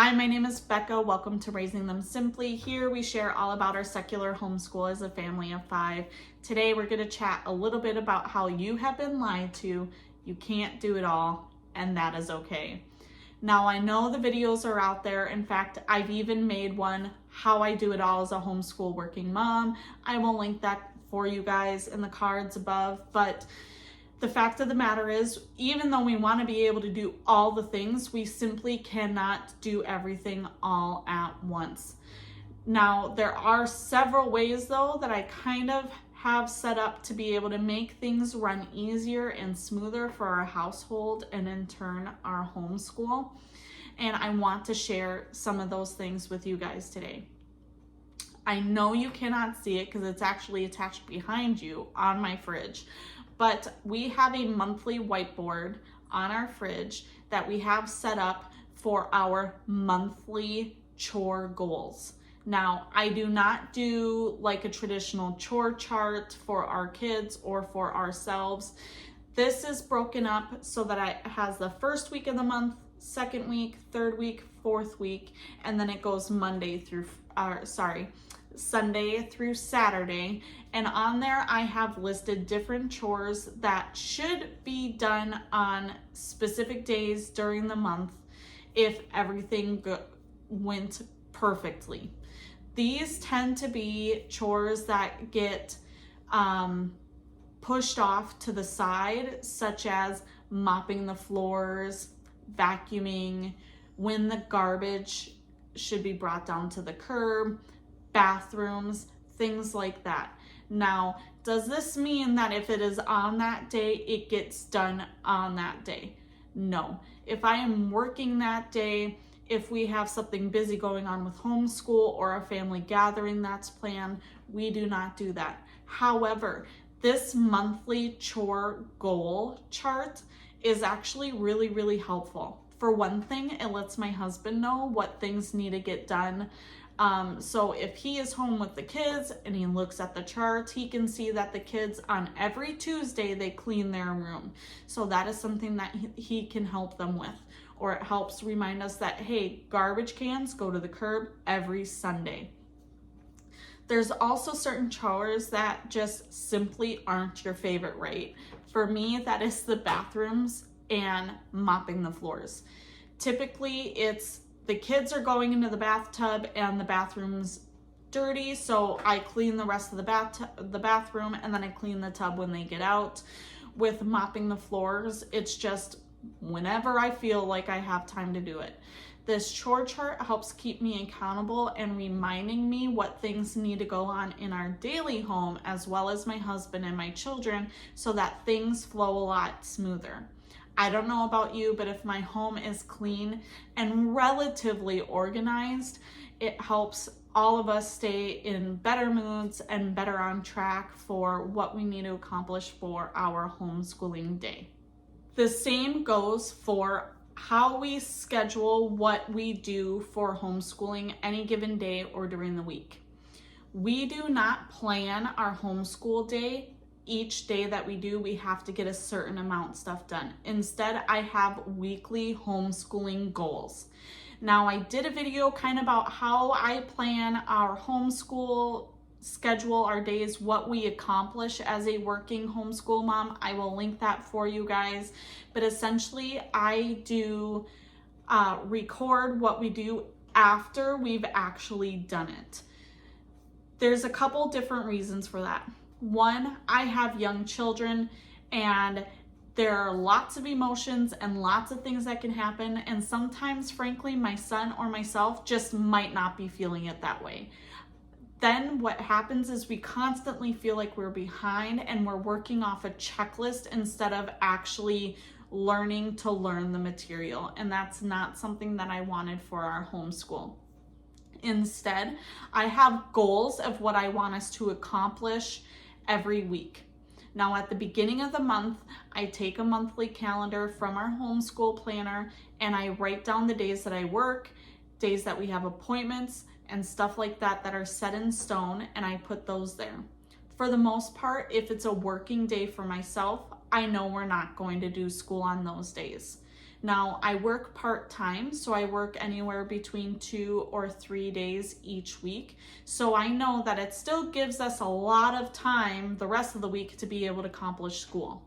Hi, my name is Becca. Welcome to Raising Them Simply. Here we share all about our secular homeschool as a family of 5. Today we're going to chat a little bit about how you have been lied to, you can't do it all, and that is okay. Now I know the videos are out there. In fact, I've even made one, how I do it all as a homeschool working mom. I will link that for you guys in the cards above, but the fact of the matter is, even though we want to be able to do all the things, we simply cannot do everything all at once. Now, there are several ways though that I kind of have set up to be able to make things run easier and smoother for our household and in turn our homeschool. And I want to share some of those things with you guys today. I know you cannot see it because it's actually attached behind you on my fridge. But we have a monthly whiteboard on our fridge that we have set up for our monthly chore goals. Now, I do not do like a traditional chore chart for our kids or for ourselves. This is broken up so that it has the first week of the month, second week, third week, fourth week, and then it goes Sunday through Saturday, and on there I have listed different chores that should be done on specific days during the month if everything went perfectly. These tend to be chores that get pushed off to the side, such as mopping the floors, vacuuming, when the garbage should be brought down to the curb, bathrooms, things like that. Now, does this mean that if it is on that day, it gets done on that day? No. If I am working that day, if we have something busy going on with homeschool or a family gathering that's planned, we do not do that. However, this monthly chore goal chart is actually really, really helpful. For one thing, it lets my husband know what things need to get done. So if he is home with the kids and he looks at the charts, he can see that the kids on every Tuesday, they clean their room. So that is something that he can help them with. Or it helps remind us that, hey, garbage cans go to the curb every Sunday. There's also certain chores that just simply aren't your favorite, right? For me, that is the bathrooms and mopping the floors. Typically, it's the kids are going into the bathtub and the bathroom's dirty, so I clean the rest of the bathroom and then I clean the tub when they get out. With mopping the floors, it's just whenever I feel like I have time to do it. This chore chart helps keep me accountable and reminding me what things need to go on in our daily home, as well as my husband and my children, so that things flow a lot smoother. I don't know about you, but if my home is clean and relatively organized, it helps all of us stay in better moods and better on track for what we need to accomplish for our homeschooling day. The same goes for how we schedule what we do for homeschooling any given day or during the week. We do not plan our homeschool day. Each day that we do, we have to get a certain amount of stuff done. Instead, I have weekly homeschooling goals. Now, I did a video kind of about how I plan our homeschool schedule, our days, what we accomplish as a working homeschool mom. I will link that for you guys. But essentially, I do record what we do after we've actually done it. There's a couple different reasons for that. One, I have young children and there are lots of emotions and lots of things that can happen. And sometimes, frankly, my son or myself just might not be feeling it that way. Then what happens is we constantly feel like we're behind and we're working off a checklist instead of actually learning to learn the material. And that's not something that I wanted for our homeschool. Instead, I have goals of what I want us to accomplish every week. Now, at the beginning of the month, I take a monthly calendar from our homeschool planner and I write down the days that I work, days that we have appointments, and stuff like that that are set in stone, and I put those there. For the most part, if it's a working day for myself, I know we're not going to do school on those days. Now, I work part-time, so I work anywhere between 2 or 3 days each week. So I know that it still gives us a lot of time the rest of the week to be able to accomplish school.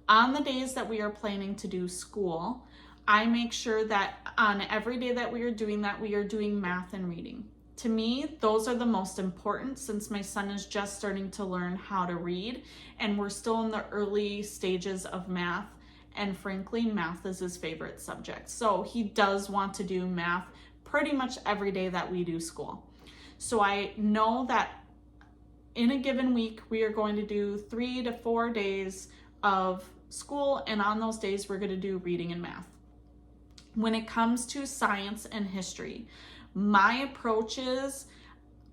On the days that we are planning to do school, I make sure that on every day that we are doing that, we are doing math and reading. To me, those are the most important since my son is just starting to learn how to read and we're still in the early stages of math. And frankly, math is his favorite subject. So he does want to do math pretty much every day that we do school. So I know that in a given week, we are going to do 3 to 4 days of school, and on those days, we're going to do reading and math. When it comes to science and history, my approach is,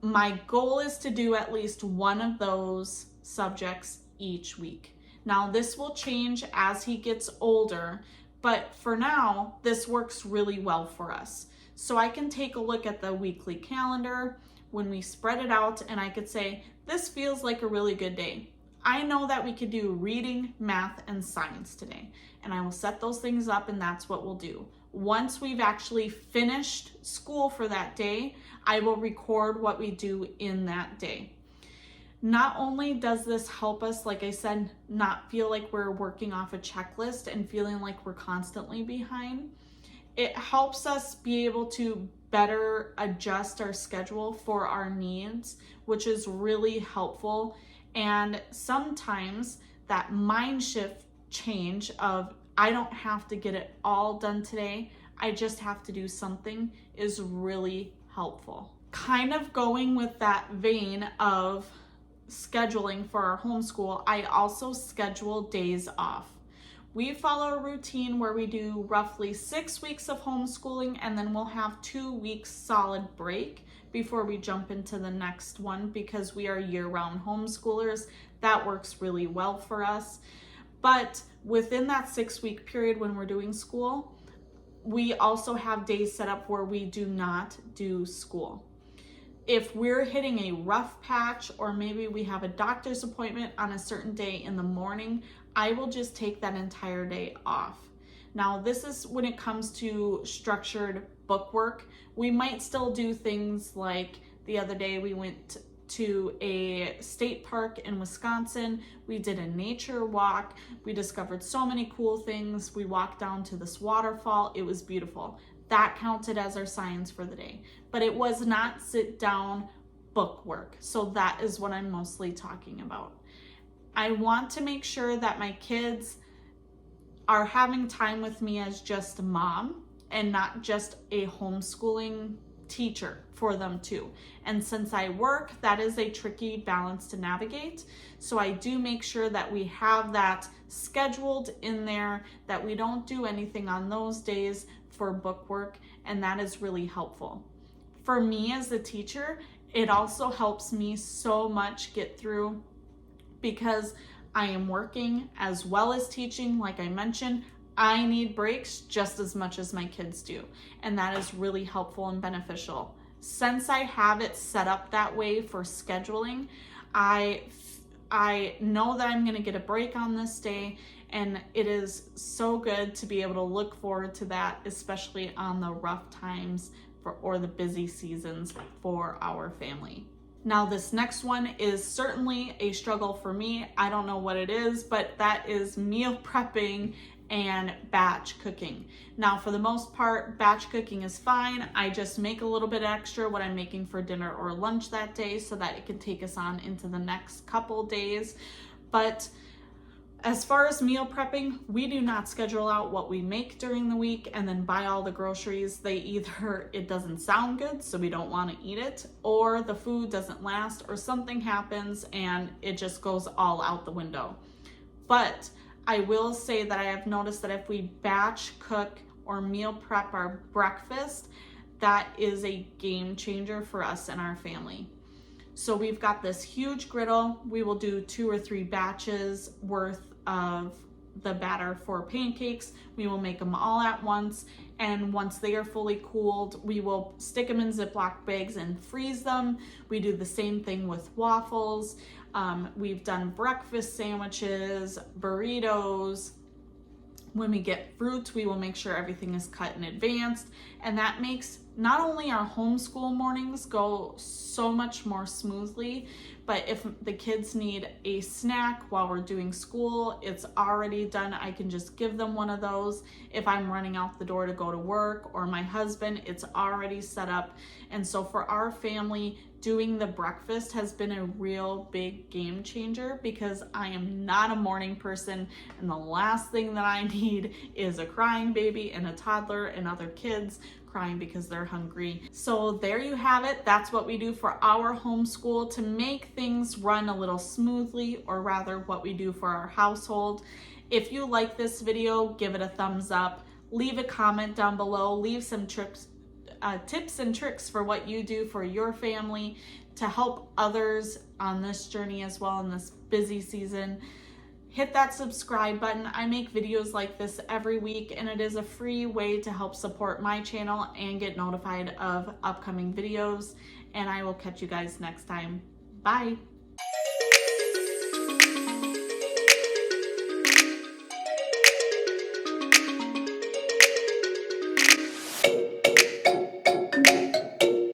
my goal is to do at least one of those subjects each week. Now, this will change as he gets older, but for now, this works really well for us. So I can take a look at the weekly calendar when we spread it out, and I could say, this feels like a really good day. I know that we could do reading, math, and science today, and I will set those things up, and that's what we'll do. Once we've actually finished school for that day, I will record what we do in that day. Not only does this help us, like I said, not feel like we're working off a checklist and feeling like we're constantly behind, it helps us be able to better adjust our schedule for our needs, which is really helpful. And sometimes that mind shift change of, I don't have to get it all done today, I just have to do something, is really helpful. Kind of going with that vein of scheduling for our homeschool, I also schedule days off. We follow a routine where we do roughly 6 weeks of homeschooling, and then we'll have 2 weeks solid break before we jump into the next one, because we are year-round homeschoolers. That works really well for us. But within that 6-week period when we're doing school, we also have days set up where we do not do school. If we're hitting a rough patch, or maybe we have a doctor's appointment on a certain day in the morning, I will just take that entire day off. Now, this is when it comes to structured book work. We might still do things like the other day we went to a state park in Wisconsin. We did a nature walk. We discovered so many cool things. We walked down to this waterfall. It was beautiful. That counted as our science for the day, but it was not sit down book work. So that is what I'm mostly talking about. I want to make sure that my kids are having time with me as just a mom and not just a homeschooling teacher for them too. And since I work, that is a tricky balance to navigate. So I do make sure that we have that scheduled in there, that we don't do anything on those days for book work, and that is really helpful. For me as a teacher, it also helps me so much get through, because I am working as well as teaching. Like I mentioned, I need breaks just as much as my kids do, and that is really helpful and beneficial. Since I have it set up that way for scheduling, I know that I'm going to get a break on this day, and it is so good to be able to look forward to that, especially on the rough times or the busy seasons for our family. Now, this next one is certainly a struggle for me. I don't know what it is, but that is meal prepping and batch cooking. Now, for the most part, batch cooking is fine. I just make a little bit extra what I'm making for dinner or lunch that day so that it can take us on into the next couple days. But as far as meal prepping, we do not schedule out what we make during the week and then buy all the groceries. It doesn't sound good, so we don't want to eat it, or the food doesn't last, or something happens and it just goes all out the window. But I will say that I have noticed that if we batch cook or meal prep our breakfast, that is a game changer for us and our family. So we've got this huge griddle. We will do 2 or 3 batches worth of the batter for pancakes. We will make them all at once, and once they are fully cooled, we will stick them in Ziploc bags and freeze them. We do the same thing with waffles. We've done breakfast sandwiches, burritos, When we get fruit, we will make sure everything is cut in advance, and that makes not only our homeschool mornings go so much more smoothly, but if the kids need a snack while we're doing school, it's already done. I can just give them one of those. If I'm running out the door to go to work, or my husband, it's already set up. And so for our family, doing the breakfast has been a real big game changer, because I am not a morning person, and the last thing that I need is a crying baby and a toddler and other kids crying because they're hungry. So there you have it. That's what we do for our homeschool to make things run a little smoothly, or rather what we do for our household. If you like this video, give it a thumbs up, leave a comment down below, leave some tips and tricks for what you do for your family to help others on this journey as well in this busy season. Hit that subscribe button. I make videos like this every week, and it is a free way to help support my channel and get notified of upcoming videos. And I will catch you guys next time. Bye.